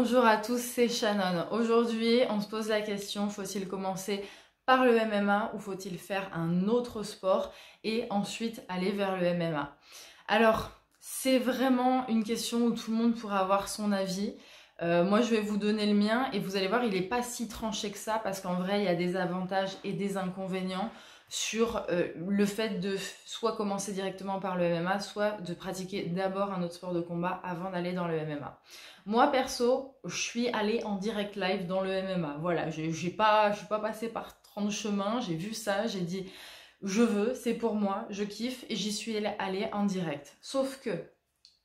Bonjour à tous, c'est Shannon. Aujourd'hui, on se pose la question, faut-il commencer par le MMA ou faut-il faire un autre sport et ensuite aller vers le MMA? Alors, c'est vraiment une question où tout le monde pourra avoir son avis. Moi, je vais vous donner le mien et vous allez voir, il n'est pas si tranché que ça parce qu'en vrai, il y a des avantages et des inconvénients sur le fait de soit commencer directement par le MMA, soit de pratiquer d'abord un autre sport de combat avant d'aller dans le MMA. Moi, perso, je suis allée en direct live dans le MMA. Voilà, je suis pas passée par 30 chemins, j'ai vu ça, j'ai dit je veux, c'est pour moi, je kiffe et j'y suis allée en direct. Sauf que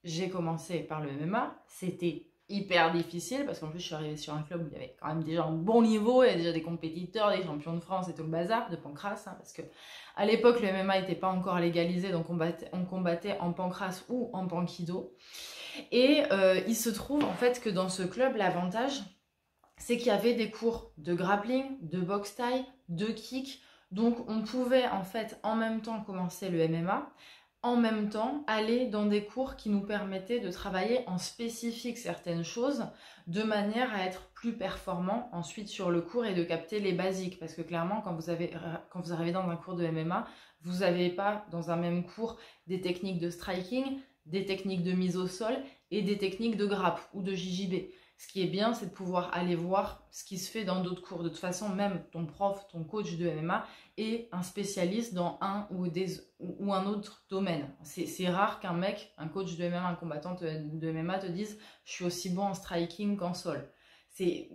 j'ai commencé par le MMA, c'était hyper difficile parce qu'en plus je suis arrivée sur un club où il y avait quand même des gens de bon niveau, il y a déjà des compétiteurs, des champions de France et tout le bazar, de pancrace, hein, parce que à l'époque le MMA n'était pas encore légalisé, donc on combattait en pancrace ou en pankido. Et il se trouve en fait que dans ce club, l'avantage, c'est qu'il y avait des cours de grappling, de boxe thaï, de kick. Donc on pouvait en fait en même temps commencer le MMA, en même temps aller dans des cours qui nous permettaient de travailler en spécifique certaines choses de manière à être plus performant ensuite sur le cours et de capter les basiques. Parce que clairement, quand vous arrivez dans un cours de MMA, vous n'avez pas dans un même cours des techniques de striking, des techniques de mise au sol et des techniques de grappe ou de JJB. Ce qui est bien, c'est de pouvoir aller voir ce qui se fait dans d'autres cours. De toute façon, même ton prof, ton coach de MMA est un spécialiste dans un ou un autre domaine. C'est rare qu'un mec, un coach de MMA, un combattant de MMA te dise « je suis aussi bon en striking qu'en sol ». C'est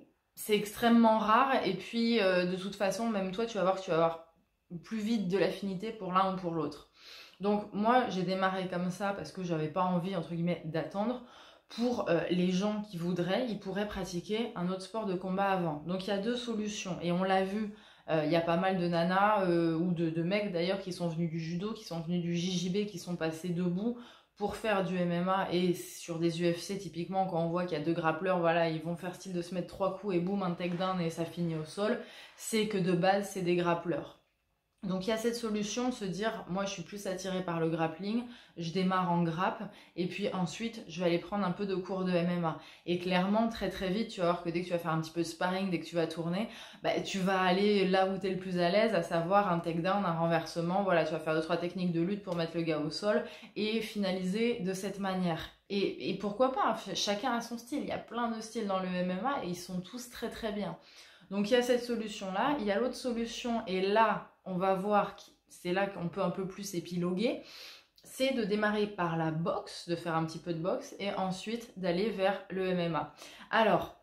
extrêmement rare et puis de toute façon, même toi, tu vas voir que tu vas avoir plus vite de l'affinité pour l'un ou pour l'autre. Donc moi, j'ai démarré comme ça parce que j'avais pas envie, entre guillemets, d'attendre. Pour les gens qui voudraient, ils pourraient pratiquer un autre sport de combat avant. Donc il y a deux solutions. Et on l'a vu, il y a pas mal de nanas ou de mecs d'ailleurs qui sont venus du judo, qui sont venus du JJB, qui sont passés debout pour faire du MMA. Et sur des UFC, typiquement, quand on voit qu'il y a deux grappleurs, voilà, ils vont faire style de se mettre 3 coups et boum, un takedown et ça finit au sol. C'est que de base, c'est des grappleurs. Donc il y a cette solution de se dire, moi je suis plus attirée par le grappling, je démarre en grappe et puis ensuite je vais aller prendre un peu de cours de MMA. Et clairement très très vite tu vas voir que dès que tu vas faire un petit peu de sparring, dès que tu vas tourner, tu vas aller là où tu es le plus à l'aise, à savoir un takedown, un renversement, voilà, tu vas faire 2-3 techniques de lutte pour mettre le gars au sol et finaliser de cette manière. Et pourquoi pas, chacun a son style, il y a plein de styles dans le MMA et ils sont tous très très bien. Donc il y a cette solution-là, il y a l'autre solution, et là, on va voir, c'est là qu'on peut un peu plus épiloguer, c'est de démarrer par la boxe, de faire un petit peu de boxe, et ensuite d'aller vers le MMA. Alors,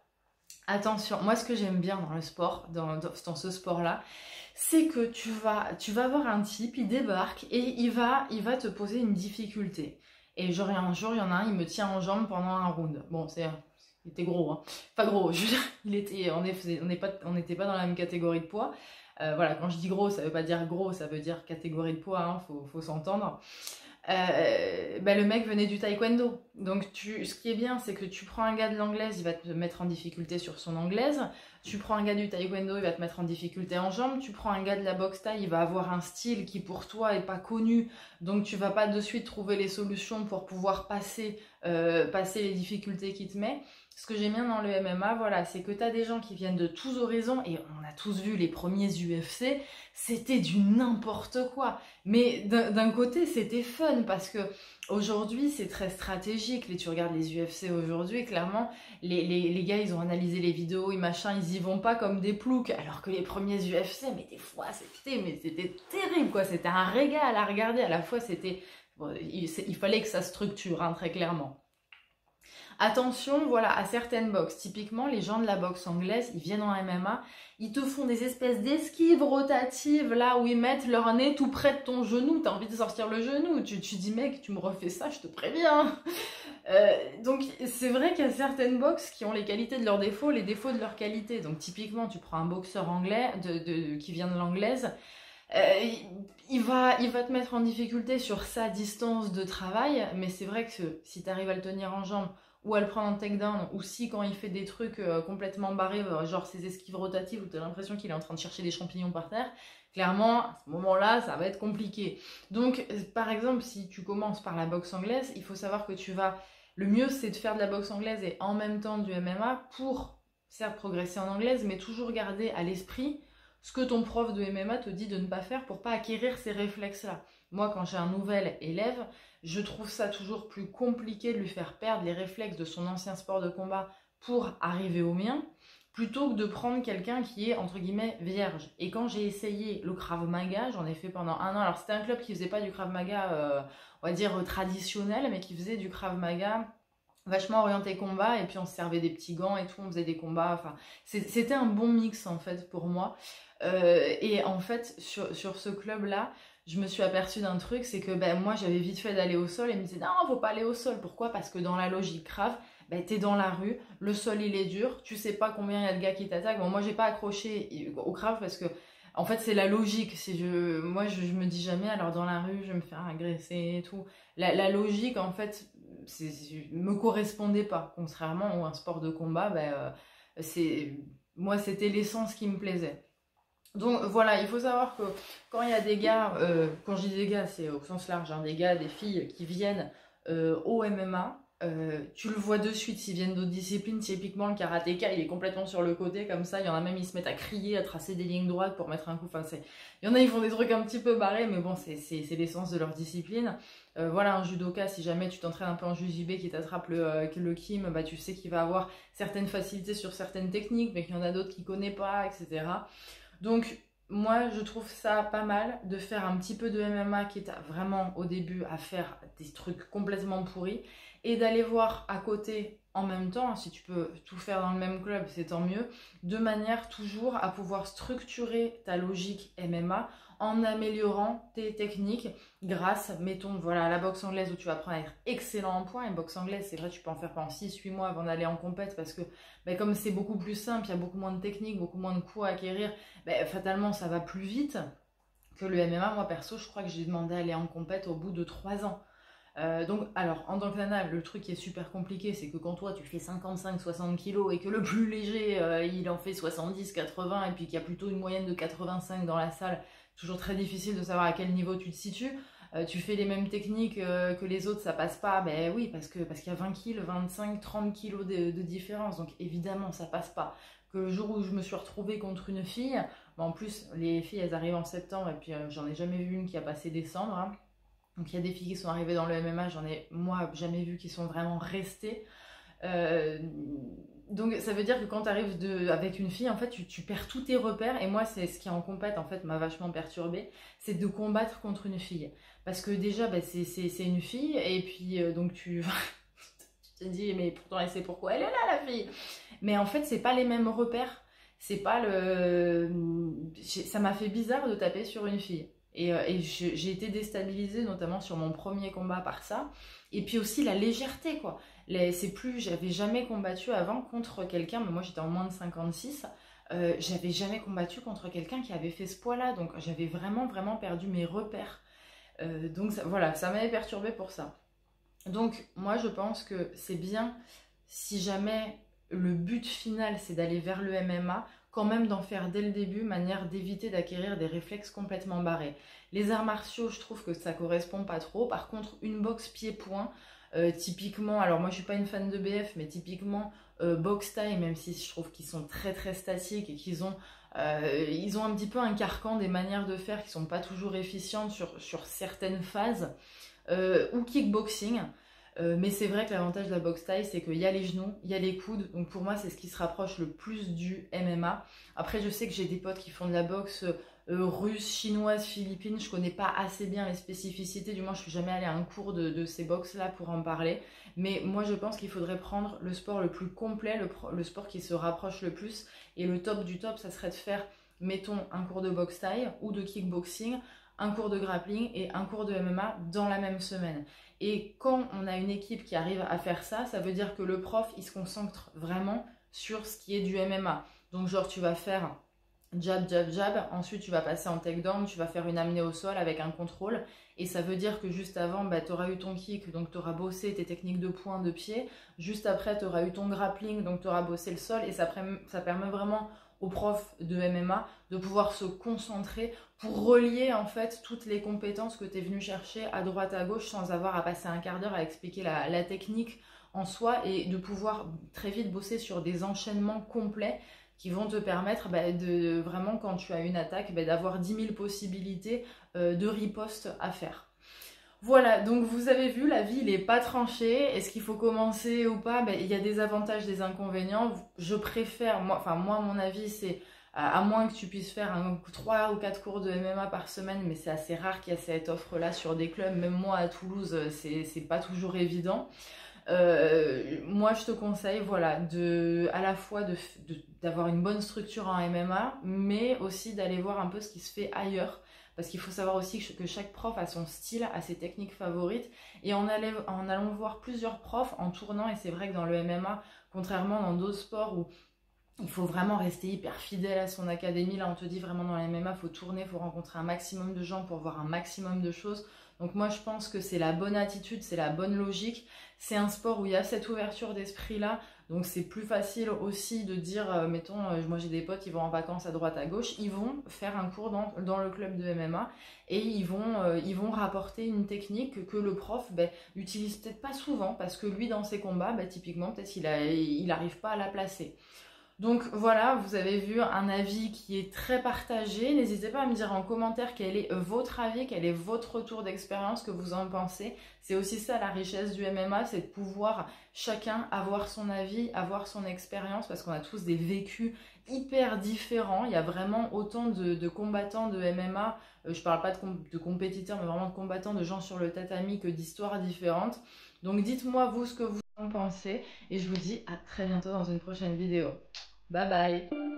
attention, moi ce que j'aime bien dans le sport, dans ce sport-là, c'est que tu vas avoir un type, il débarque, et il va te poser une difficulté. Et genre, un jour, il y en a un, il me tient en jambe pendant un round. Bon, il était gros, hein. Pas gros, je veux dire, on n'était pas dans la même catégorie de poids. Voilà, quand je dis gros, ça veut pas dire gros, ça veut dire catégorie de poids, hein, faut s'entendre. Le mec venait du taekwondo. Donc ce qui est bien, c'est que tu prends un gars de l'anglaise, il va te mettre en difficulté sur son anglaise. Tu prends un gars du taekwondo, il va te mettre en difficulté en jambes. Tu prends un gars de la boxe thaï, il va avoir un style qui pour toi est pas connu. Donc tu vas pas de suite trouver les solutions pour pouvoir passer les difficultés qu'il te met. Ce que j'aime bien dans le MMA, voilà, c'est que tu as des gens qui viennent de tous horizons, et on a tous vu les premiers UFC, c'était du n'importe quoi. Mais d'un côté, c'était fun, parce que aujourd'hui, c'est très stratégique. Tu regardes les UFC aujourd'hui, clairement, les gars, ils ont analysé les vidéos, ils y vont pas comme des ploucs, alors que les premiers UFC, mais des fois, c'était terrible, quoi. C'était un régal à regarder, à la fois, il fallait que ça structure, hein, très clairement. Attention, voilà, à certaines boxes. Typiquement, les gens de la boxe anglaise, ils viennent en MMA, ils te font des espèces d'esquives rotatives, là où ils mettent leur nez tout près de ton genou. T'as envie de sortir le genou. Tu dis, mec, tu me refais ça, je te préviens. Donc, c'est vrai qu'il y a certaines boxes qui ont les qualités de leurs défauts, les défauts de leurs qualités. Donc, typiquement, tu prends un boxeur anglais qui vient de l'anglaise. Il va te mettre en difficulté sur sa distance de travail, mais c'est vrai que si tu arrives à le tenir en jambe, ou à le prendre en takedown, ou si quand il fait des trucs complètement barrés, genre ces esquives rotatives où tu as l'impression qu'il est en train de chercher des champignons par terre, clairement, à ce moment-là, ça va être compliqué. Donc, par exemple, si tu commences par la boxe anglaise, il faut savoir que tu vas Le mieux, c'est de faire de la boxe anglaise et en même temps du MMA pour, certes, progresser en anglaise, mais toujours garder à l'esprit ce que ton prof de MMA te dit de ne pas faire pour pas acquérir ces réflexes-là. Moi, quand j'ai un nouvel élève, je trouve ça toujours plus compliqué de lui faire perdre les réflexes de son ancien sport de combat pour arriver au mien, plutôt que de prendre quelqu'un qui est, entre guillemets, vierge. Et quand j'ai essayé le Krav Maga, j'en ai fait pendant 1 an, alors c'était un club qui faisait pas du Krav Maga, on va dire, traditionnel, mais qui faisait du Krav Maga vachement orienté combat, et puis on se servait des petits gants et tout, on faisait des combats, enfin, c'était un bon mix, en fait, pour moi. Et en fait, sur ce club-là, je me suis aperçue d'un truc, c'est que ben, moi, j'avais vite fait d'aller au sol, et ils me disaient, non, faut pas aller au sol. Pourquoi? Parce que dans la logique Krav, ben, t'es dans la rue, le sol, il est dur, tu sais pas combien il y a de gars qui t'attaquent. Bon, moi, j'ai pas accroché au Krav, parce que, en fait, c'est la logique. Moi, je me dis jamais, alors dans la rue, je vais me faire agresser et tout. La logique, en fait, me correspondait pas. Contrairement à un sport de combat, ben, moi, c'était l'essence qui me plaisait. Donc voilà, il faut savoir que quand il y a des gars, quand je dis des gars, c'est au sens large, hein, des gars, des filles qui viennent au MMA, tu le vois de suite s'ils viennent d'autres disciplines. Typiquement, le karatéka, il est complètement sur le côté, comme ça. Il y en a même, ils se mettent à crier, à tracer des lignes droites pour mettre un coup. Enfin, il y en a, ils font des trucs un petit peu barrés, mais bon, c'est l'essence de leur discipline. Voilà, un judoka, si jamais tu t'entraînes un peu en jujube qui t'attrape le kim, bah, tu sais qu'il va avoir certaines facilités sur certaines techniques, mais qu'il y en a d'autres qu'il connaît pas, etc. Donc, moi, je trouve ça pas mal de faire un petit peu de MMA qui est vraiment au début à faire des trucs complètement pourris et d'aller voir à côté en même temps, si tu peux tout faire dans le même club, c'est tant mieux, de manière toujours à pouvoir structurer ta logique MMA en améliorant tes techniques grâce, mettons, voilà, à la boxe anglaise où tu vas apprendre à être excellent en points. Et boxe anglaise, c'est vrai, tu peux en faire pendant 6-8 mois avant d'aller en compète parce que ben, comme c'est beaucoup plus simple, il y a beaucoup moins de techniques, beaucoup moins de coups à acquérir, ben, fatalement, ça va plus vite que le MMA. Moi, perso, je crois que j'ai demandé à aller en compète au bout de 3 ans. Donc, alors, en tant que nana, le truc qui est super compliqué, c'est que quand toi, tu fais 55-60 kilos et que le plus léger, il en fait 70-80 et puis qu'il y a plutôt une moyenne de 85 dans la salle, toujours très difficile de savoir à quel niveau tu te situes. Tu fais les mêmes techniques que les autres, ça passe pas. Ben oui, parce qu'il y a 20 kilos, 25, 30 kilos de différence. Donc évidemment, ça passe pas. Que le jour où je me suis retrouvée contre une fille, ben en plus, les filles, elles arrivent en septembre et puis j'en ai jamais vu une qui a passé décembre. Hein. Donc il y a des filles qui sont arrivées dans le MMA, j'en ai moi jamais vu qui sont vraiment restées. Donc ça veut dire que quand tu arrives avec une fille, en fait, tu perds tous tes repères. Et moi, c'est ce qui en compète, en fait, m'a vachement perturbée, c'est de combattre contre une fille. Parce que déjà, bah, c'est une fille, et puis donc tu te dis, mais pourtant, elle sait pourquoi elle est là, la fille. Mais en fait, c'est pas les mêmes repères. C'est pas le... Ça m'a fait bizarre de taper sur une fille. Et j'ai été déstabilisée, notamment sur mon premier combat par ça. Et puis aussi la légèreté, quoi. C'est plus, j'avais jamais combattu avant contre quelqu'un, mais moi j'étais en moins de 56. J'avais jamais combattu contre quelqu'un qui avait fait ce poids-là. Donc j'avais vraiment, vraiment perdu mes repères. Donc voilà, ça m'avait perturbée pour ça. Donc moi je pense que c'est bien, si jamais le but final c'est d'aller vers le MMA, quand même d'en faire dès le début, manière d'éviter d'acquérir des réflexes complètement barrés. Les arts martiaux, je trouve que ça correspond pas trop. Par contre, une boxe pied-point, typiquement, alors moi je suis pas une fan de BF, mais typiquement boxe taille, même si je trouve qu'ils sont très très statiques et qu'ils ont ils ont un petit peu un carcan des manières de faire qui sont pas toujours efficientes sur certaines phases, ou kickboxing. Mais c'est vrai que l'avantage de la boxe taille, c'est qu'il y a les genoux, il y a les coudes. Donc pour moi, c'est ce qui se rapproche le plus du MMA. Après, je sais que j'ai des potes qui font de la boxe russe, chinoise, philippine. Je connais pas assez bien les spécificités. Du moins, je suis jamais allée à un cours de ces boxes-là pour en parler. Mais moi, je pense qu'il faudrait prendre le sport le plus complet, le sport qui se rapproche le plus. Et le top du top, ça serait de faire, mettons, un cours de boxe taille ou de kickboxing, un cours de grappling et un cours de MMA dans la même semaine. Et quand on a une équipe qui arrive à faire ça, ça veut dire que le prof, il se concentre vraiment sur ce qui est du MMA. Donc genre, tu vas faire jab, jab, jab, ensuite tu vas passer en takedown, tu vas faire une amenée au sol avec un contrôle. Et ça veut dire que juste avant, bah, tu auras eu ton kick, donc tu auras bossé tes techniques de poing, de pied. Juste après, tu auras eu ton grappling, donc tu auras bossé le sol. Et ça permet vraiment au prof de MMA de pouvoir se concentrer pour relier en fait toutes les compétences que tu es venu chercher à droite à gauche sans avoir à passer un quart d'heure à expliquer la technique en soi et de pouvoir très vite bosser sur des enchaînements complets qui vont te permettre de vraiment, quand tu as une attaque, d'avoir 10 000 possibilités de riposte à faire. Voilà, donc vous avez vu, la vie, il n'est pas tranché. Est-ce qu'il faut commencer ou pas? Il y a des avantages, des inconvénients. Je préfère, moi, mon avis, c'est à moins que tu puisses faire 3 ou 4 cours de MMA par semaine, mais c'est assez rare qu'il y ait cette offre-là sur des clubs. Même moi, à Toulouse, c'est pas toujours évident. Moi, je te conseille, voilà, à la fois d'avoir une bonne structure en MMA, mais aussi d'aller voir un peu ce qui se fait ailleurs. Parce qu'il faut savoir aussi que chaque prof a son style, a ses techniques favorites. Et en allant voir plusieurs profs en tournant, et c'est vrai que dans le MMA, contrairement dans d'autres sports où il faut vraiment rester hyper fidèle à son académie, là on te dit vraiment dans le MMA, il faut tourner, il faut rencontrer un maximum de gens pour voir un maximum de choses. Donc moi je pense que c'est la bonne attitude, c'est la bonne logique. C'est un sport où il y a cette ouverture d'esprit là, donc c'est plus facile aussi de dire, mettons, moi j'ai des potes, ils vont en vacances à droite à gauche, ils vont faire un cours dans le club de MMA et ils vont rapporter une technique que le prof utilise peut-être pas souvent parce que lui dans ses combats, typiquement peut-être il n'arrive pas à la placer. Donc voilà, vous avez vu un avis qui est très partagé. N'hésitez pas à me dire en commentaire quel est votre avis, quel est votre retour d'expérience, que vous en pensez. C'est aussi ça la richesse du MMA, c'est de pouvoir chacun avoir son avis, avoir son expérience, parce qu'on a tous des vécus hyper différents. Il y a vraiment autant de combattants de MMA, je parle pas de compétiteurs, mais vraiment de combattants, de gens sur le tatami, que d'histoires différentes. Donc dites-moi vous ce que vous en pensez, et je vous dis à très bientôt dans une prochaine vidéo. Bye bye.